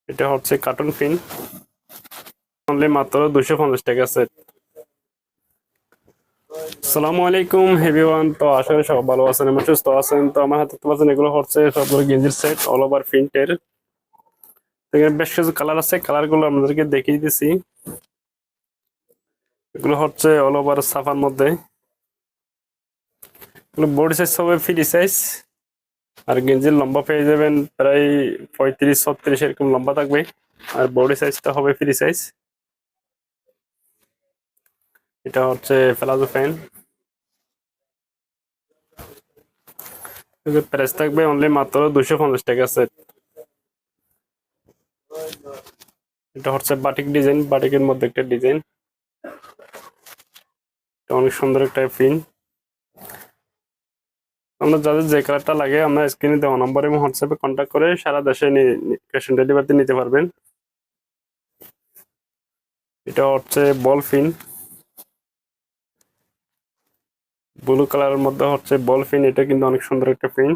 এটা হচ্ছে cartoon pin, only মাত্র 250 টাকা সেট। আসসালামু আলাইকুম এভরিওয়ান, তো আসলে সব ভালো আছেন এবং সুস্থ আছেন। তো আমার হাতে তো পাচ্ছেন এগুলো হচ্ছে সবগুলো গেঞ্জির সেট, অল ওভার প্রিন্টের। এখানে বেশ কিছু কালার আছে, কালার গুলো আপনাদেরকে দেখিয়ে দিচ্ছি। এগুলো হচ্ছে অল ওভার সাফার মধ্যে। এগুলো বডি সাইজ হবে ফ্রি সাইজ, আর গেঞ্জির লম্বা পেয়ে যাবেন প্রায় 35-36 এরকম লম্বা থাকবে, আর বডি সাইজটা হবে ফ্রি সাইজ। এটা হচ্ছে প্লাজো প্যান্ট, প্রাইস থাকবে অনলি মাত্র 250 টাকা সেট। এটা হচ্ছে বাটিক ডিজাইন, বাটিকের মধ্যে একটা ডিজাইন, অনেক সুন্দর একটা প্রিন্ট। আমরা যাদের যে কালারটা লাগে আমরা স্ক্রিনে দেওয়া নম্বর এবং হোয়াটসঅ্যাপে কন্ট্যাক্ট করে সারা দেশে ক্যাশ অন ডেলিভারিতে নিতে পারবেন। এটা হচ্ছে বল পিন, ব্লু কালারের মধ্যে হচ্ছে বল পিন। এটা কিন্তু অনেক সুন্দর একটা পিন।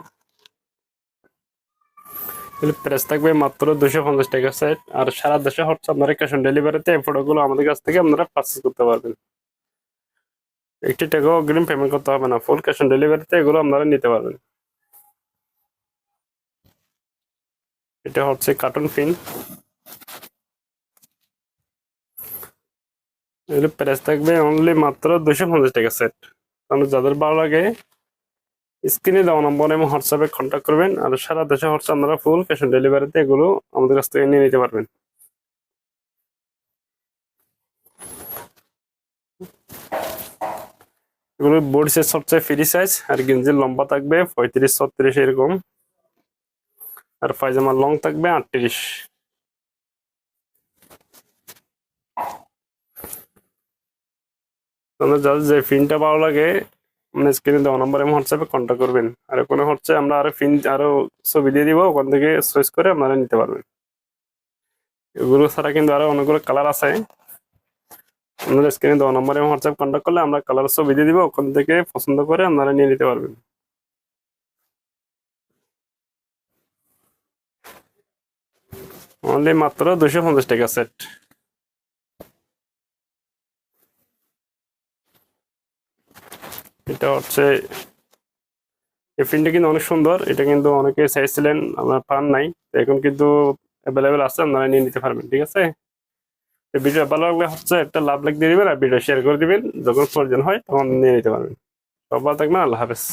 প্রাইস থাকবে মাত্র 250 টাকা সেট, আর সারা দেশে হচ্ছে আপনারা ক্যাশ অন ডেলিভারিতে এই প্রোডাক্টগুলো আমাদের কাছ থেকে আপনারা পারচেজ করতে পারবেন। একটি টাকাও অগ্রিম পেমেন্ট করতে হবে না, ফুল ক্যাশ অন ডেলিভারিতে এগুলো আপনারা নিতে পারবেন। এটা হচ্ছে কার্টুন পিন, এগুলো প্রাইস থাকবে অনলি মাত্র 250 টাকা সেট। তাহলে যাদের ভালো লাগে স্ক্রিনে দেওয়া নম্বর এবং হোয়াটসঅ্যাপে কন্ট্যাক্ট করবেন, আর সারা দেশে হচ্ছে আপনারা ফুল ক্যাশ অন ডেলিভারিতে এগুলো আমাদের কাছ থেকে নিয়ে নিতে পারবেন। এগুলো বডি সাইজ সবচেয়ে ফ্রি সাইজ, আর গেঞ্জির লম্বা থাকবে 35-36 এরকম, আর পায়জামার লং থাকবে 38। যাদের যে পিনটা ভালো লাগে মানে স্ক্রিনে দেওয়া নাম্বার এবং হোয়াটসঅ্যাপে কন্ট্যাক্ট করবেন। আর ওখানে হচ্ছে আমরা আরো পিন আরো ছবি দিয়ে দিব, ওখান থেকে চয়েস করে আপনারা নিতে পারবেন। এগুলো ছাড়া কিন্তু আরো অনেকগুলো কালার আছে, আপনারা স্ক্রিনে দেওয়া নাম্বার এবং হোয়াটসঅ্যাপ কন্ট্যাক্ট করলে আমরা কালার ছবি দিয়ে দিব, ওখান থেকে পছন্দ করে আপনারা নিয়ে নিতে পারবেন। অনলি মাত্র 250 টাকা সেট। এটা হচ্ছে এই প্রিন্টটা কিন্তু অনেক সুন্দর, এটা কিন্তু অনেকে চাইছিলেন আপনার পান নাই, তো এখন কিন্তু অ্যাভেলেবেল আছে, আপনারা নিয়ে নিতে পারবেন। ঠিক আছে, ভিডিও ভালো লাগলে হচ্ছে একটা লাভ লাইক দিয়ে দিবেন, আর ভিডিও শেয়ার করে দিবেন, যখন প্রয়োজন হয় তখন নিয়ে নিতে পারবেন। সব ভালো থাকবেন, আল্লাহ হাফেজ।